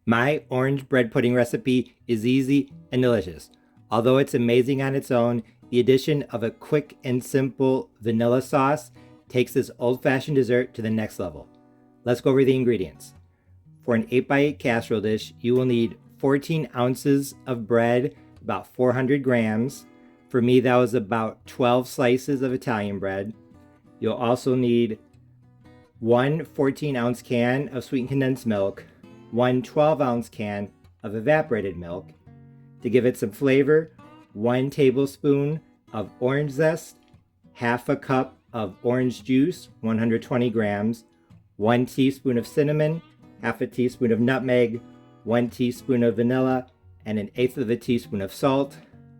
My orange bread pudding recipe is easy and delicious. Although it's amazing on its own, the addition of a quick and simple vanilla sauce takes this old-fashioned dessert to the next level. Let's go over the ingredients. For an 8x8 casserole dish, you will need 14 ounces of bread, about 400 grams. For me, that was about 12 slices of Italian bread. You'll also need one 14-ounce can of sweetened condensed milk, one 12-ounce can of evaporated milk. To give it some flavor, 1 tablespoon of orange zest, half a cup of orange juice, 120 grams, 1 teaspoon of cinnamon, half a teaspoon of nutmeg, 1 teaspoon of vanilla, and 1/8 of a teaspoon of salt,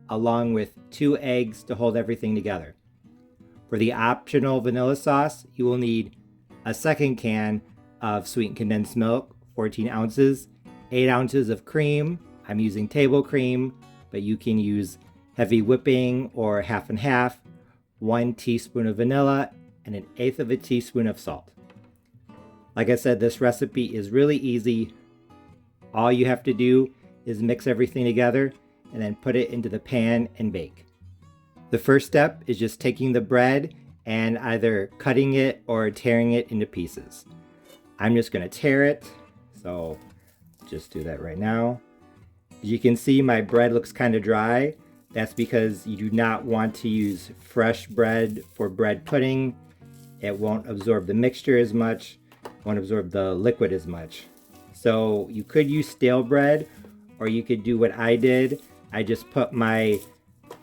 along with 2 eggs to hold everything together. For the optional vanilla sauce, you will need a second can of sweetened condensed milk, 14 ounces, 8 ounces of cream. I'm using table cream, but you can use heavy whipping or half and half, 1 teaspoon of vanilla, and 1/8 of a teaspoon of salt. Like I said, this recipe is really easy. All you have to do is mix everything together and then put it into the pan and bake. The first step is just taking the bread and either cutting it or tearing it into pieces. I'm just going to tear it, so just do that right now. As you can see, my bread looks kind of dry. That's because you do not want to use fresh bread for bread pudding. It won't absorb the mixture as much, won't absorb the liquid as much. So you could use stale bread, or you could do what I did. I just put my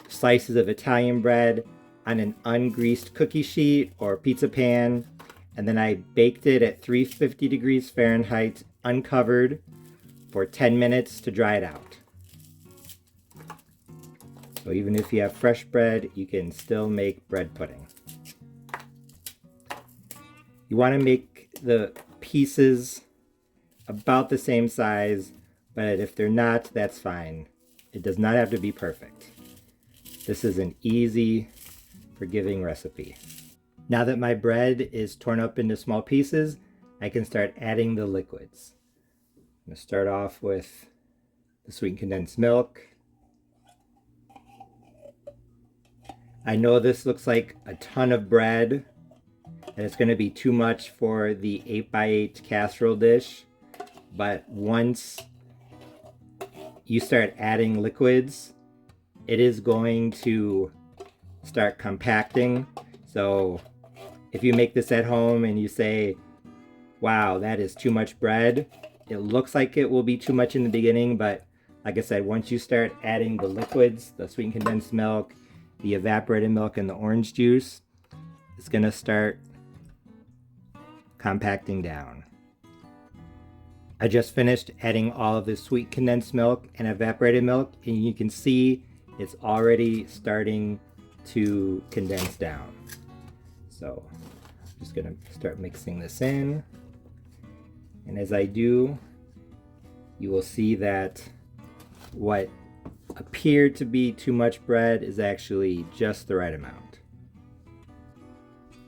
slices of Italian bread on an ungreased cookie sheet or pizza pan, and then I baked it at 350 degrees Fahrenheit uncovered for 10 minutes to dry it out. So even if you have fresh bread, you can still make bread pudding. You want to make the pieces about the same size, but if they're not, that's fine. It does not have to be perfect. This is an easy, forgiving recipe. Now that my bread is torn up into small pieces, I can start adding the liquids. I'm going to start off with the sweetened condensed milk. I know this looks like a ton of bread, and it's going to be too much for the 8x8 casserole dish, but once you start adding liquids, it is going to start compacting. So if you make this at home and you say, wow, that is too much bread, it looks like it will be too much in the beginning, but like I said, once you start adding the liquids, the sweetened condensed milk, the evaporated milk, and the orange juice, it's gonna start compacting down. I just finished adding all of the sweet condensed milk and evaporated milk, and you can see it's already starting to condense down. So I'm just gonna start mixing this in. And as I do, you will see that what appeared to be too much bread is actually just the right amount.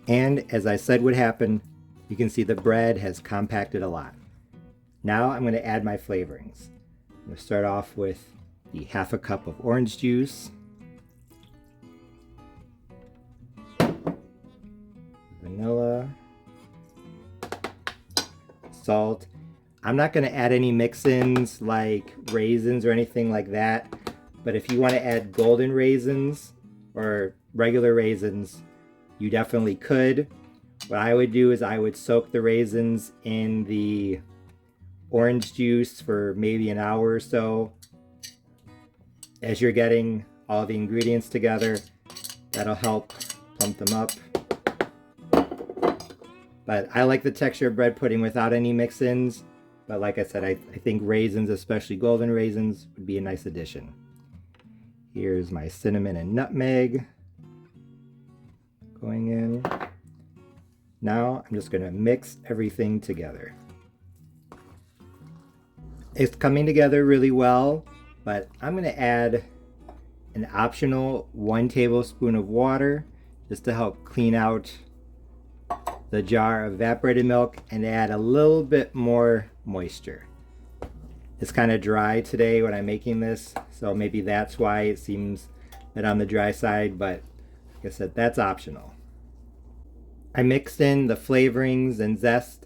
And as I said would happen, you can see the bread has compacted a lot. Now I'm going to add my flavorings. I'm going to start off with the half a cup of orange juice, vanilla, salt. I'm not going to add any mix-ins like raisins or anything like that, but if you want to add golden raisins or regular raisins, you definitely could. What I would do is I would soak the raisins in the orange juice for maybe an hour or so. As you're getting all the ingredients together, that'll help plump them up. But I like the texture of bread pudding without any mix-ins. But like I said, I think raisins, especially golden raisins, would be a nice addition. Here's my cinnamon and nutmeg going in. Now I'm just going to mix everything together. It's coming together really well, but I'm going to add an optional 1 tablespoon of water just to help clean out the jar of evaporated milk and add a little bit more moisture. It's kind of dry today when I'm making this, so maybe that's why it seems a bit on the dry side, but like I said, that's optional. I mixed in the flavorings and zest.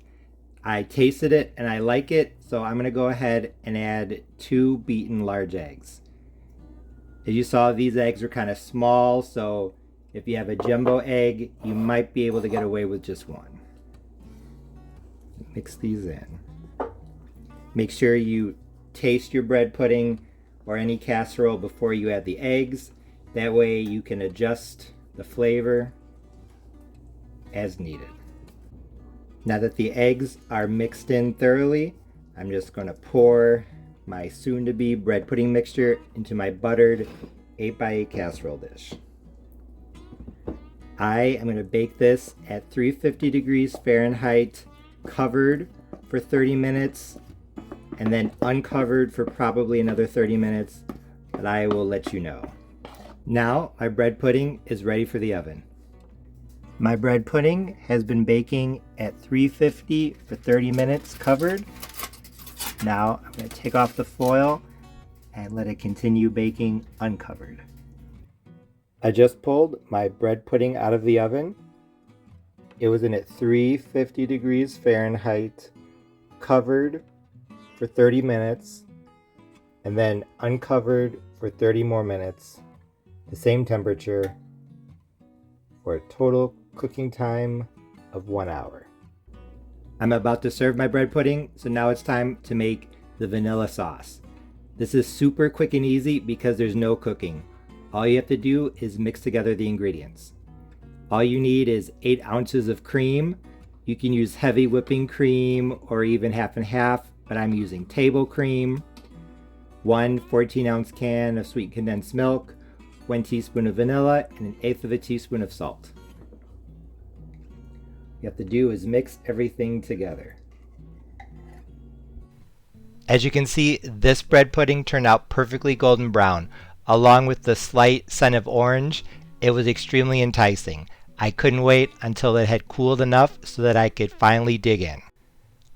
I tasted it and I like it, so I'm going to go ahead and add 2 beaten large eggs. As you saw, these eggs are kind of small, so if you have a jumbo egg, you might be able to get away with just 1. Mix these in. Make sure you taste your bread pudding or any casserole before you add the eggs. That way you can adjust the flavor as needed. Now that the eggs are mixed in thoroughly, I'm just going to pour my soon-to-be bread pudding mixture into my buttered 8x8 casserole dish. I am going to bake this at 350 degrees Fahrenheit, covered for 30 minutes, and then uncovered for probably another 30 minutes, but I will let you know. Now my bread pudding is ready for the oven. My bread pudding has been baking at 350 for 30 minutes covered. Now I'm going to take off the foil and let it continue baking uncovered. I just pulled my bread pudding out of the oven. It was in at 350 degrees Fahrenheit, covered for 30 minutes, and then uncovered for 30 more minutes, the same temperature, for a total cooking time of 1 hour. I'm about to serve my bread pudding, so now it's time to make the vanilla sauce. This is super quick and easy because there's no cooking. All you have to do is mix together the ingredients. All you need is 8 ounces of cream. You can use heavy whipping cream or even half and half, but I'm using table cream. 1 14-ounce can of sweet condensed milk, 1 teaspoon of vanilla, and 1/8 of a teaspoon of salt. What you have to do is mix everything together. As you can see, this bread pudding turned out perfectly golden brown. Along with the slight scent of orange, it was extremely enticing. I couldn't wait until it had cooled enough so that I could finally dig in.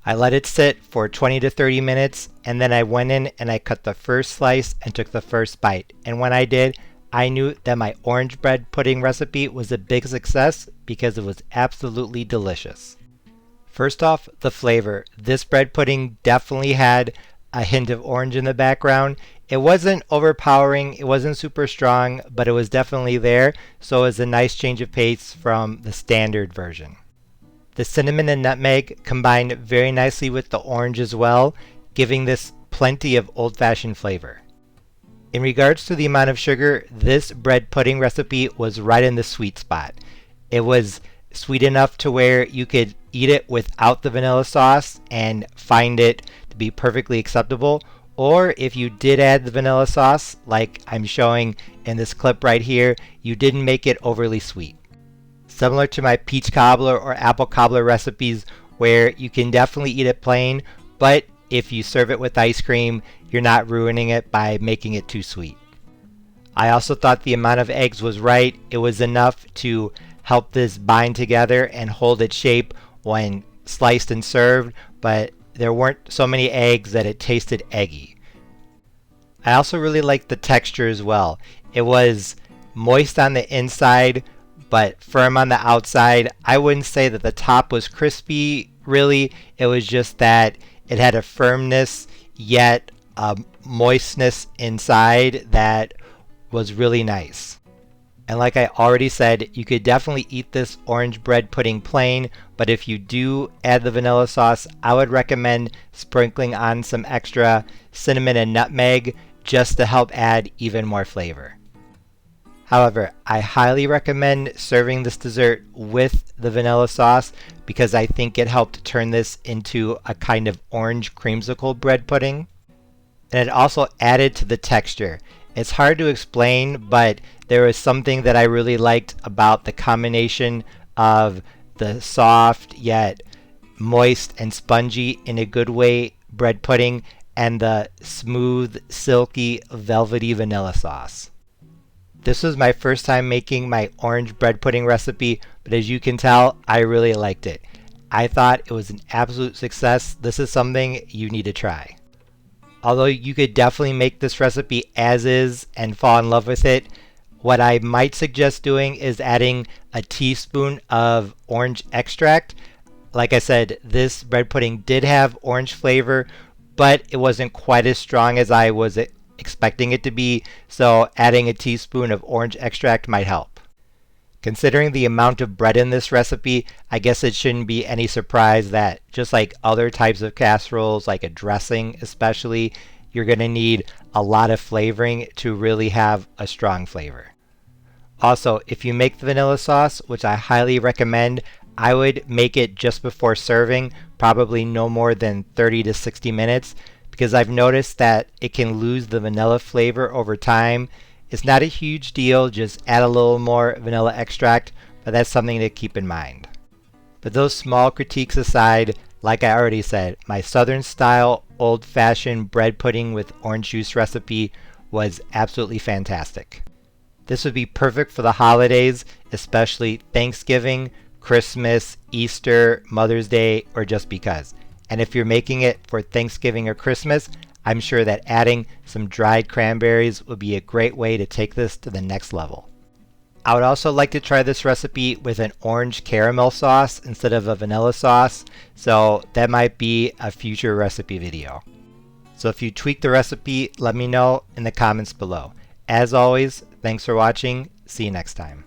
I let it sit for 20 to 30 minutes, and then I went in and I cut the first slice and took the first bite. And when I did, I knew that my orange bread pudding recipe was a big success because it was absolutely delicious. First off, the flavor. This bread pudding definitely had a hint of orange in the background. It wasn't overpowering, it wasn't super strong, but it was definitely there, so it was a nice change of pace from the standard version. The cinnamon and nutmeg combined very nicely with the orange as well, giving this plenty of old-fashioned flavor. In regards to the amount of sugar, this bread pudding recipe was right in the sweet spot. It was sweet enough to where you could eat it without the vanilla sauce and find it to be perfectly acceptable, or if you did add the vanilla sauce, like I'm showing in this clip right here, you didn't make it overly sweet. Similar to my peach cobbler or apple cobbler recipes where you can definitely eat it plain, but if you serve it with ice cream, you're not ruining it by making it too sweet. I also thought the amount of eggs was right. It was enough to help this bind together and hold its shape when sliced and served, but there weren't so many eggs that it tasted eggy. I also really liked the texture as well. It was moist on the inside, but firm on the outside. I wouldn't say that the top was crispy, really. It was just that it had a firmness, yet a moistness inside that was really nice. And like I already said, you could definitely eat this orange bread pudding plain, but if you do add the vanilla sauce, I would recommend sprinkling on some extra cinnamon and nutmeg just to help add even more flavor. However, I highly recommend serving this dessert with the vanilla sauce because I think it helped turn this into a kind of orange creamsicle bread pudding. And it also added to the texture. It's hard to explain, but there was something that I really liked about the combination of the soft yet moist and spongy in a good way bread pudding and the smooth, silky, velvety vanilla sauce. This was my first time making my orange bread pudding recipe, but as you can tell, I really liked it. I thought it was an absolute success. This is something you need to try. Although you could definitely make this recipe as is and fall in love with it, what I might suggest doing is adding a teaspoon of orange extract. Like I said, this bread pudding did have orange flavor, but it wasn't quite as strong as I was expecting it to be, so adding a teaspoon of orange extract might help. Considering the amount of bread in this recipe, I guess it shouldn't be any surprise that just like other types of casseroles, like a dressing especially, you're going to need a lot of flavoring to really have a strong flavor. Also, if you make the vanilla sauce, which I highly recommend, I would make it just before serving, probably no more than 30 to 60 minutes, because I've noticed that it can lose the vanilla flavor over time. It's not a huge deal, just add a little more vanilla extract, but that's something to keep in mind. But those small critiques aside, like I already said, my Southern style old-fashioned bread pudding with orange juice recipe was absolutely fantastic. This would be perfect for the holidays, especially Thanksgiving, Christmas, Easter, Mother's Day, or just because. And if you're making it for Thanksgiving or Christmas, I'm sure that adding some dried cranberries would be a great way to take this to the next level. I would also like to try this recipe with an orange caramel sauce instead of a vanilla sauce, so that might be a future recipe video. So if you tweak the recipe, let me know in the comments below. As always, thanks for watching. See you next time.